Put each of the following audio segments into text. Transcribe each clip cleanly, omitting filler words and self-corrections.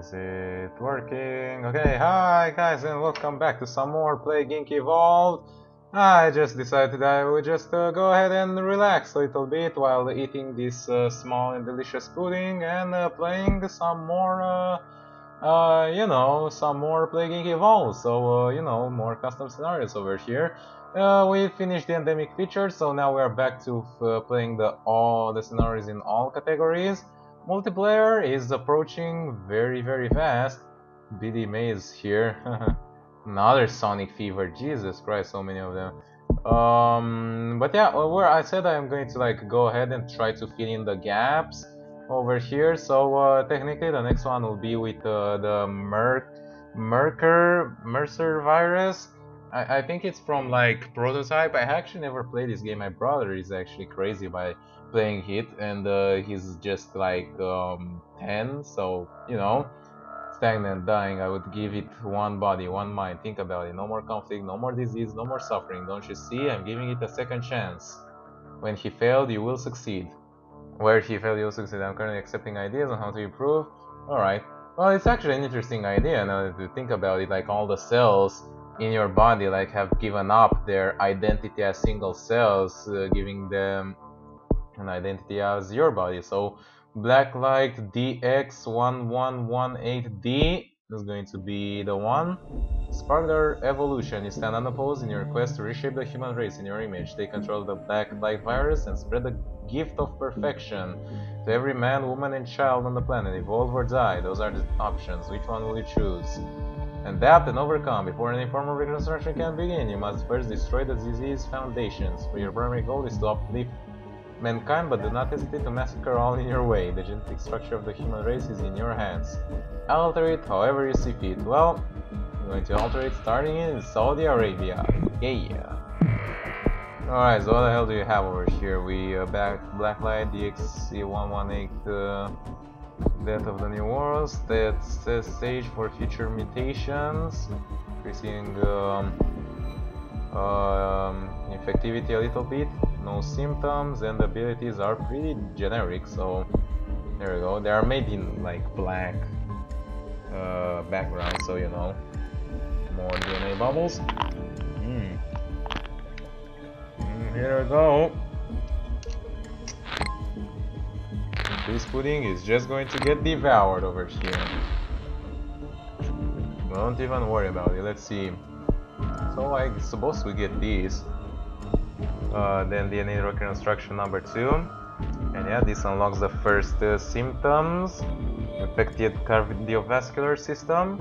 Is it working? Okay, hi guys and welcome back to some more Plague Inc. Evolved. I just decided I would just go ahead and relax a little bit while eating this small and delicious pudding and playing some more, some more Plague Inc. Evolved. So, more custom scenarios over here. We finished the endemic feature, so now we are back to playing all the scenarios in all categories. Multiplayer is approaching very fast. BD Maze here. Another Sonic Fever. Jesus Christ, so many of them. But yeah, where I said I'm going to like go ahead and try to fill in the gaps over here. So technically the next one will be with the Mercer virus. I think it's from like Prototype. I actually never played this game. My brother is actually crazy by playing it, and he's just like 10, so stagnant, dying. I would give it one body, one mind. Think about it. No more conflict, no more disease, no more suffering. Don't you see? I'm giving it a second chance. When he failed, you will succeed. Where he failed, you will succeed. I'm currently accepting ideas on how to improve. Alright. Well, it's actually an interesting idea now that you think about it. Like all the cells in your body like have given up their identity as single cells, giving them an identity as your body. So Blacklight DX1118D is going to be the one. Spark their evolution. You stand unopposed in your quest to reshape the human race in your image. Take control of the Blacklight virus and spread the gift of perfection to every man, woman and child on the planet. Evolve or die. Those are the options. Which one will you choose? Adapt and overcome. Before any form of reconstruction can begin, you must first destroy the disease foundations. For your primary goal is to uplift mankind, but do not hesitate to massacre all in your way. The genetic structure of the human race is in your hands. Alter it however you see fit. Well, I'm going to alter it starting in Saudi Arabia. Yeah. Alright, so what the hell do you have over here? We Blacklight DXC118 Death of the New Worlds. That's the stage for future mutations. Increasing infectivity a little bit. No symptoms, and the abilities are pretty generic, so there we go. They are made in like black background, so more DNA bubbles. Here we go. This pudding is just going to get devoured over here. Don't even worry about it. Let's see. So I suppose we get these. Then DNA reconstruction number 2. And yeah, this unlocks the first symptoms. Infected cardiovascular system.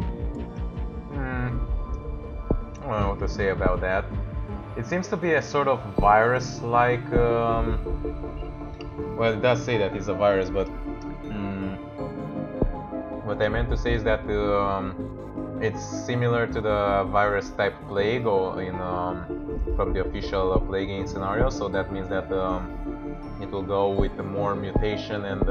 I don't know what to say about that. It seems to be a sort of virus-like... well, it does say that it's a virus, but... what I meant to say is that it's similar to the virus-type plague or from the official plaguing scenario, so that means that it will go with more mutation, and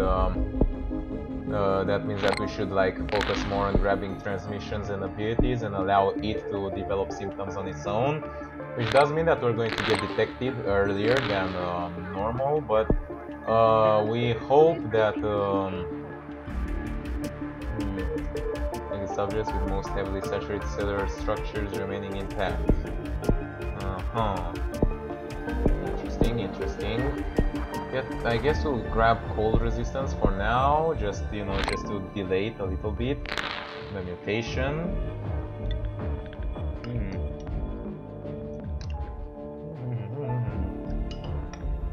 that means that we should like focus more on grabbing transmissions and abilities and allow it to develop symptoms on its own, which does mean that we're going to get detected earlier than normal, but we hope that subjects with most heavily saturated cellular structures remaining intact. Interesting. I guess we'll grab cold resistance for now, just just to delay it a little bit. The mutation.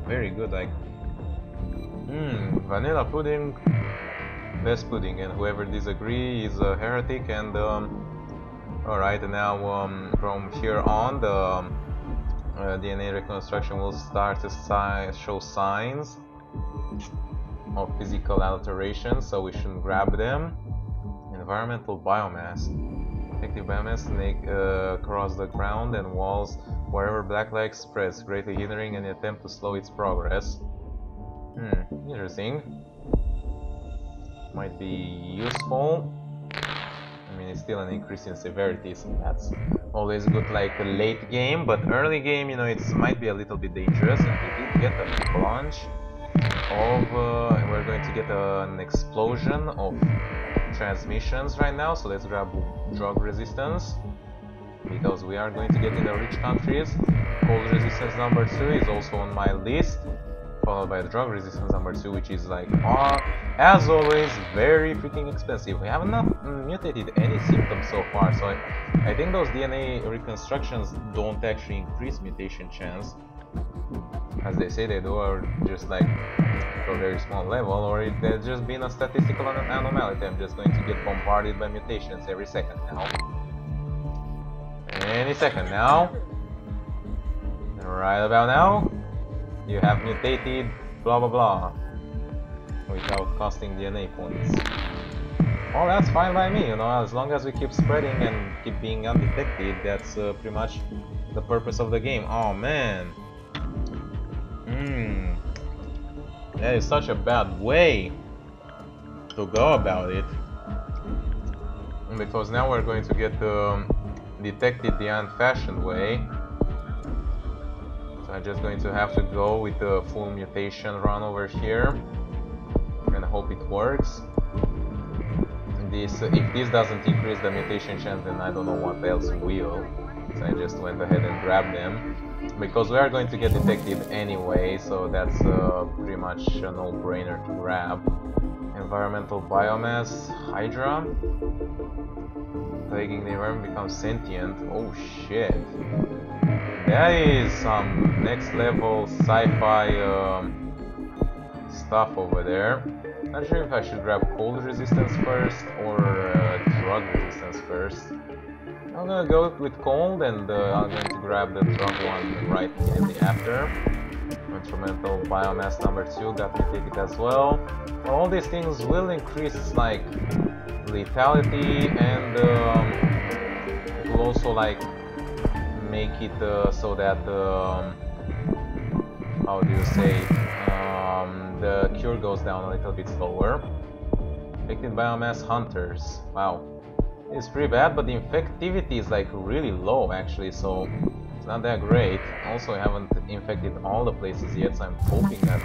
Very good, like vanilla pudding. Best pudding, and whoever disagrees is a heretic. And alright, now from here on the DNA reconstruction will start to show signs of physical alteration, so we shouldn't grab them. Environmental biomass. Effective biomass snake across the ground and walls wherever Blacklight spreads, greatly hindering any attempt to slow its progress. Interesting. Might be useful. I mean, it's still an increase in severity, so that's always good, like late game, but early game, it might be a little bit dangerous. And we did get a bunch of we're going to get an explosion of transmissions right now, so let's grab drug resistance, because we are going to get in the rich countries. Cold resistance number 2 is also on my list, followed by drug resistance number 2, which is like, as always, very freaking expensive. We have not mutated any symptoms so far, so I think those DNA reconstructions don't actually increase mutation chance, as they say they do, or just like to a very small level, or there's just been a statistical anomaly. I'm just going to get bombarded by mutations every second now. Any second now. Right about now, you have mutated blah blah blah without costing DNA points. Well, that's fine by me, you know, as long as we keep spreading and keep being undetected, that's pretty much the purpose of the game. Oh man. That is such a bad way to go about it. Because now we're going to get detected the old-fashioned way. So I'm just going to have to go with the full mutation run over here and hope it works. If this doesn't increase the mutation chance, then I don't know what else will. So I just went ahead and grabbed them, because we are going to get detected anyway, so that's pretty much a no-brainer to grab. Environmental biomass, Hydra. Taking the environment becomes sentient. Oh shit. That is some next level sci-fi stuff over there. Not sure if I should grab cold resistance first or drug resistance first. I'm gonna go with cold, and I'm going to grab the drug one right immediately after. Instrumental biomass number 2 got mutated as well. All these things will increase like lethality, and it will also like make it so that how do you say, the cure goes down a little bit slower. Infected biomass hunters. Wow. It's pretty bad, but the infectivity is like really low actually, so it's not that great. Also, I haven't infected all the places yet, so I'm hoping that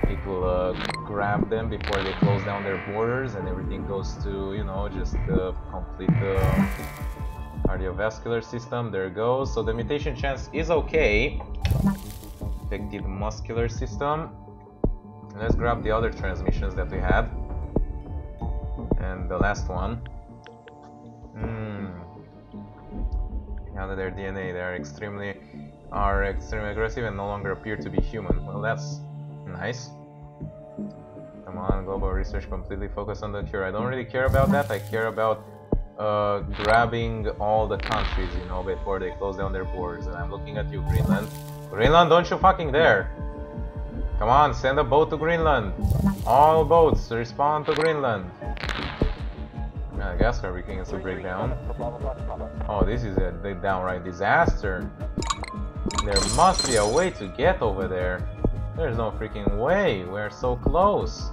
it will grab them before they close down their borders and everything goes to, you know, just complete cardiovascular system. There it goes. So the mutation chance is okay. Infected muscular system. Let's grab the other transmissions that we had. And the last one. Now that their DNA, they are extremely aggressive and no longer appear to be human. Well, that's nice. Come on, global research completely focused on the cure. I don't really care about that. I care about grabbing all the countries, you know, before they close down their borders. And I'm looking at you, Greenland. Greenland, don't you fucking dare! Come on, send a boat to Greenland. All boats respond to Greenland. Madagascar begins to break down. Oh, this is a downright disaster. There must be a way to get over there. There's no freaking way. We're so close.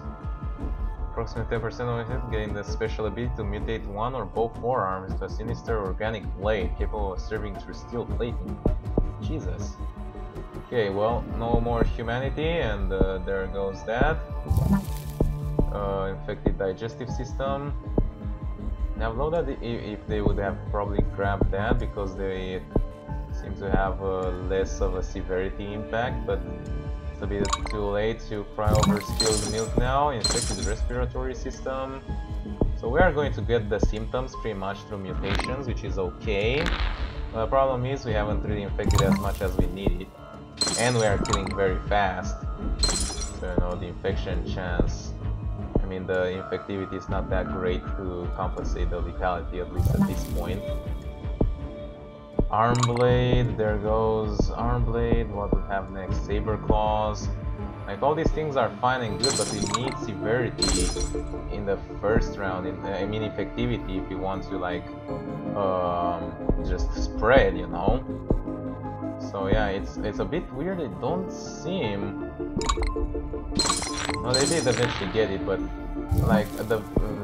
Approximately 10% of it getting the special ability to mutate one or both forearms into a sinister organic blade capable of serving through steel plating. Jesus. Okay, well, no more humanity, and there goes that. Infected digestive system. Now, know that if they would have probably grabbed that, because they seem to have less of a severity impact, but it's a bit too late to cry over spilled milk now. Infected respiratory system. So we are going to get the symptoms pretty much through mutations, which is okay. The problem is we haven't really infected as much as we needed, and we are killing very fast. So you know, the infection chance, I mean the infectivity is not that great to compensate the lethality, at least at this point. Arm blade, there goes arm blade. What we have next? Saber claws. Like, all these things are fine and good, but we need severity in the first round. I mean effectivity, if you want to like just spread, you know. So yeah, it's a bit weird. They don't seem. No, they did eventually get it, but like at the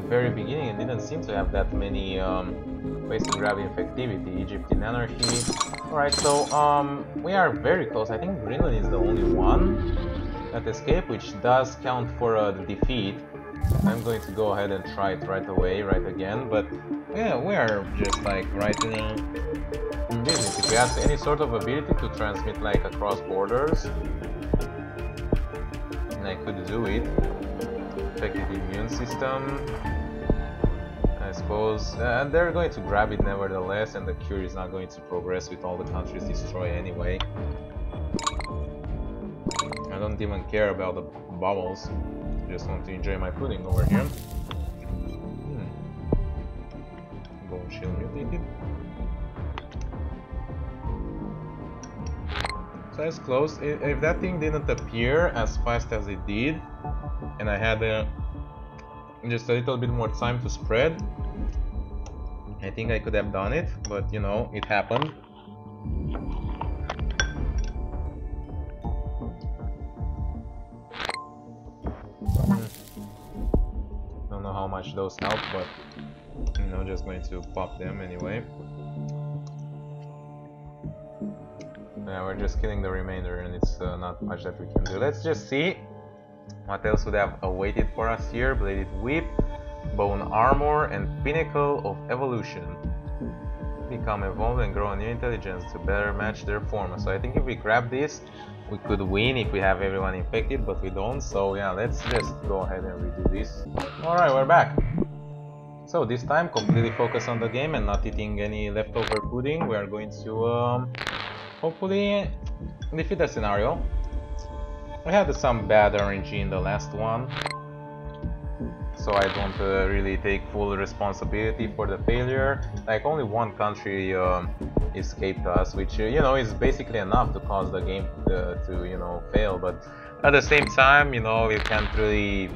very beginning, it didn't seem to have that many ways to grab infectivity. Egypt in anarchy. Alright, so we are very close. I think Greenland is the only one that escaped, which does count for the defeat. I'm going to go ahead and try it right away, right again, but yeah, we are just like right in business. If we have any sort of ability to transmit like across borders, and I could do it. Affected the immune system, I suppose, and they're going to grab it nevertheless, and the cure is not going to progress with all the countries destroyed anyway. I don't even care about the bubbles, just want to enjoy my pudding over here. Bone shield mutated. So that's close. If that thing didn't appear as fast as it did, and I had just a little bit more time to spread, I think I could have done it, but you know, it happened. Don't know how much those help, but you know, just going to pop them anyway. Yeah, we're just killing the remainder, and it's not much that we can do. Let's just see what else would have awaited for us here. Bladed Whip, Bone Armor, and Pinnacle of Evolution. Become evolved and grow a new intelligence to better match their form. So I think if we grab this, we could win if we have everyone infected, but we don't. So yeah, let's just go ahead and redo this. Alright, we're back. So this time, completely focus on the game and not eating any leftover pudding. We are going to hopefully defeat the scenario. We had some bad RNG in the last one, so I don't really take full responsibility for the failure. Like, only one country escaped us, which you know, is basically enough to cause the game to you know, fail. But at the same time, you know, you can't really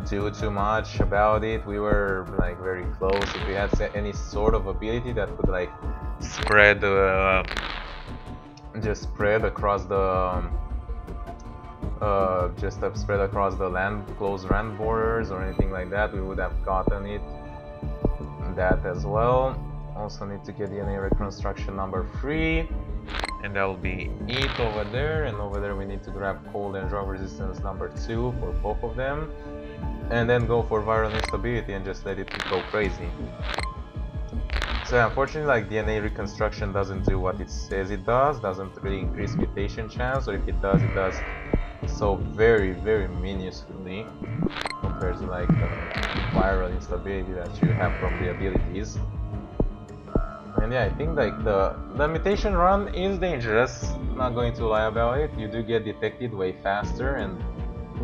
do too much about it. We were like very close. If we had any sort of ability that could like spread just spread across the spread across the land, close land borders or anything like that, we would have gotten it. That as well. Also need to get DNA reconstruction number 3, and that will be it over there. And over there we need to grab cold and drug resistance number 2 for both of them, and then go for viral instability and just let it go crazy. So unfortunately, like, DNA reconstruction doesn't do what it says it does, doesn't really increase mutation chance, or if it does so very minusculely compared to like the viral instability that you have from the abilities. And yeah, I think like the mutation run is dangerous, not going to lie about it. You do get detected way faster, and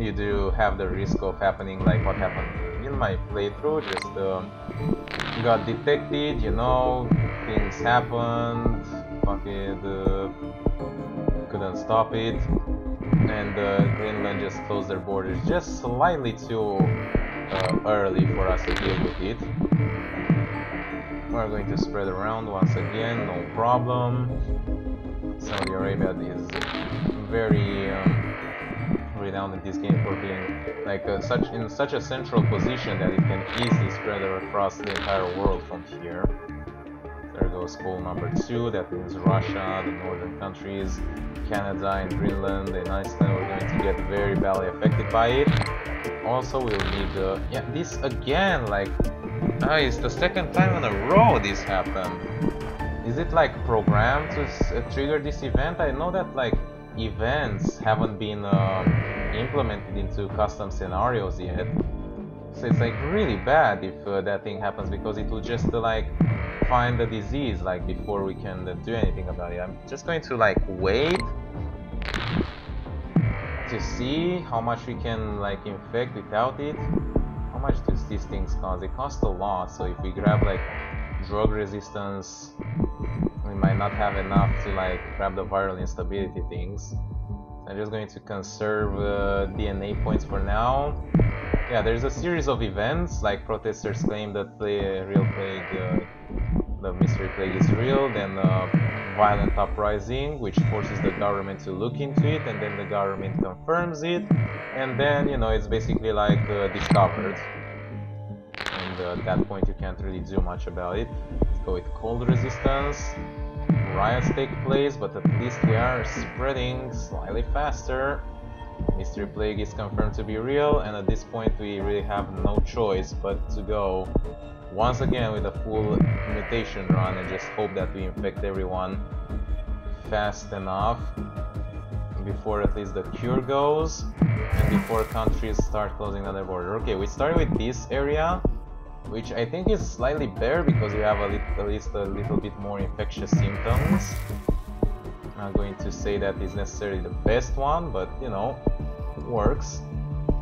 you do have the risk of happening like what happened in my playthrough. Just got detected, you know, things happened, fucking couldn't stop it, and Greenland just closed their borders just slightly too early for us to deal with it. We're going to spread around once again, no problem. Saudi Arabia is very renowned in this game for being like in such a central position that it can easily spread across the entire world from here. There goes pole number 2, that means Russia, the northern countries, Canada and Greenland and Iceland are going to get very badly affected by it. Also, we'll need yeah, this again, like, it's the second time in a row this happened. Is it like programmed to trigger this event? I know that like events haven't been implemented into custom scenarios yet, so it's like really bad if that thing happens, because it will just like find the disease like before we can do anything about it. I'm just going to like wait to see how much we can like infect without it. How much does these things cost? They cost a lot, so if we grab like drug resistance, we might not have enough to like grab the viral instability things. I'm just going to conserve DNA points for now. Yeah, there's a series of events, like protesters claim that the real plague, the mystery plague is real, then violent uprising, which forces the government to look into it, and then the government confirms it, and then, you know, it's basically like discovered. And at that point you can't really do much about it. Let's go with cold resistance. Riots take place, but at least we are spreading slightly faster. Mystery Plague is confirmed to be real, and at this point we really have no choice but to go once again with a full mutation run and just hope that we infect everyone fast enough before at least the cure goes and before countries start closing down their border. Okay, we started with this area, which I think is slightly better because we have at least a little bit more infectious symptoms. I'm not going to say that is necessarily the best one, but you know, it works.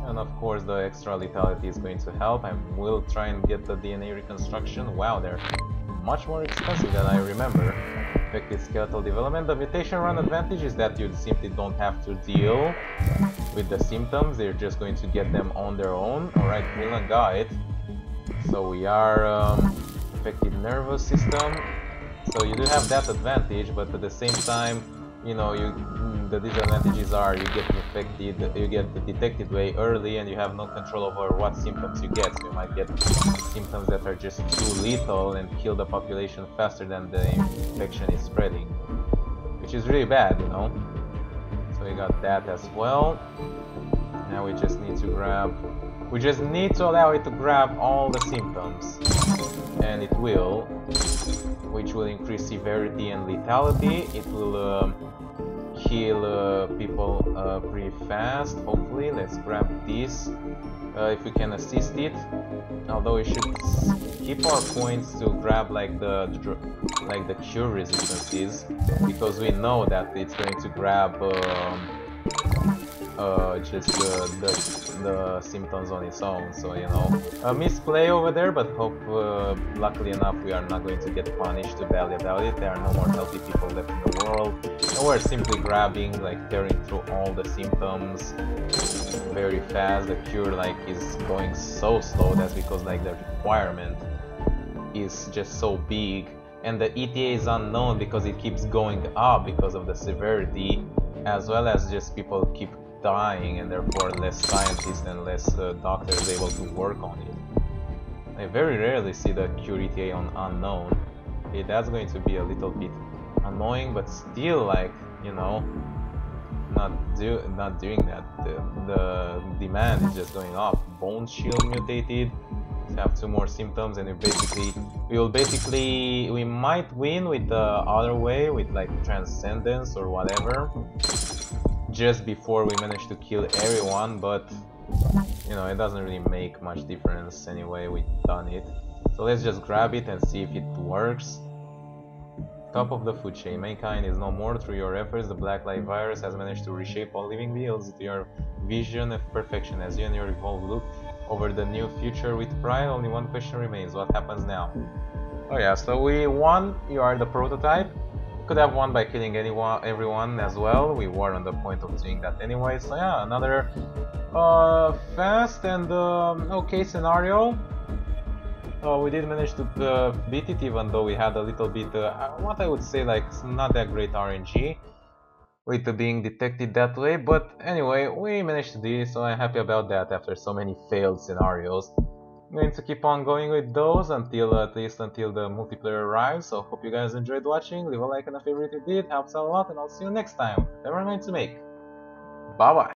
And of course the extra lethality is going to help. I will try and get the DNA reconstruction. Wow, they're much more expensive than I remember. Effective skeletal development. The mutation run advantage is that you simply don't have to deal with the symptoms, they're just going to get them on their own. Alright, Milan got it. So we are affected nervous system. So you do have that advantage, but at the same time, you know, the disadvantages are you get infected, you get detected way early, and you have no control over what symptoms you get. So you might get symptoms that are just too lethal and kill the population faster than the infection is spreading, which is really bad, you know. So we got that as well. Now we just need to allow it to grab all the symptoms, and it will, which will increase severity and lethality. It will heal people pretty fast, hopefully. Let's grab this if we can assist it, although we should keep our points to grab like the cure resistances, because we know that it's going to grab just the symptoms on its own. So you know, a misplay over there, but hope luckily enough we are not going to get punished too badly about it. There are no more healthy people left in the world, and we're simply grabbing, like tearing through all the symptoms very fast. The cure like is going so slow. That's because like the requirement is just so big, and the ETA is unknown because it keeps going up because of the severity, as well as just people keep dying, and therefore less scientists and less doctors able to work on it. I very rarely see the cure ETA on unknown. Okay, that's going to be a little bit annoying, but still, like, you know, not doing that. The demand is just going up. Bone shield mutated. Let's have 2 more symptoms, and we might win with the other way, with like transcendence or whatever, just before we manage to kill everyone, but you know, it doesn't really make much difference anyway. We've done it, so let's just grab it and see if it works. Top of the food chain. Mankind is no more. Through your efforts, the Black Light virus has managed to reshape all living beings to your vision of perfection. As you and your evolved look over the new future with pride, only one question remains: what happens now? Oh yeah, so we won. You are the prototype. Could have won by killing everyone as well. We were on the point of doing that anyway. So yeah, another fast and okay scenario. We did manage to beat it, even though we had a little bit, what I would say, like, not that great RNG with being detected that way. But anyway, we managed to do it, so I'm happy about that after so many failed scenarios. I'm going to keep on going with those until, at least until the multiplayer arrives. So hope you guys enjoyed watching. Leave a like and a favorite if you did, helps out a lot, and I'll see you next time. Whatever I'm going to make. Bye bye.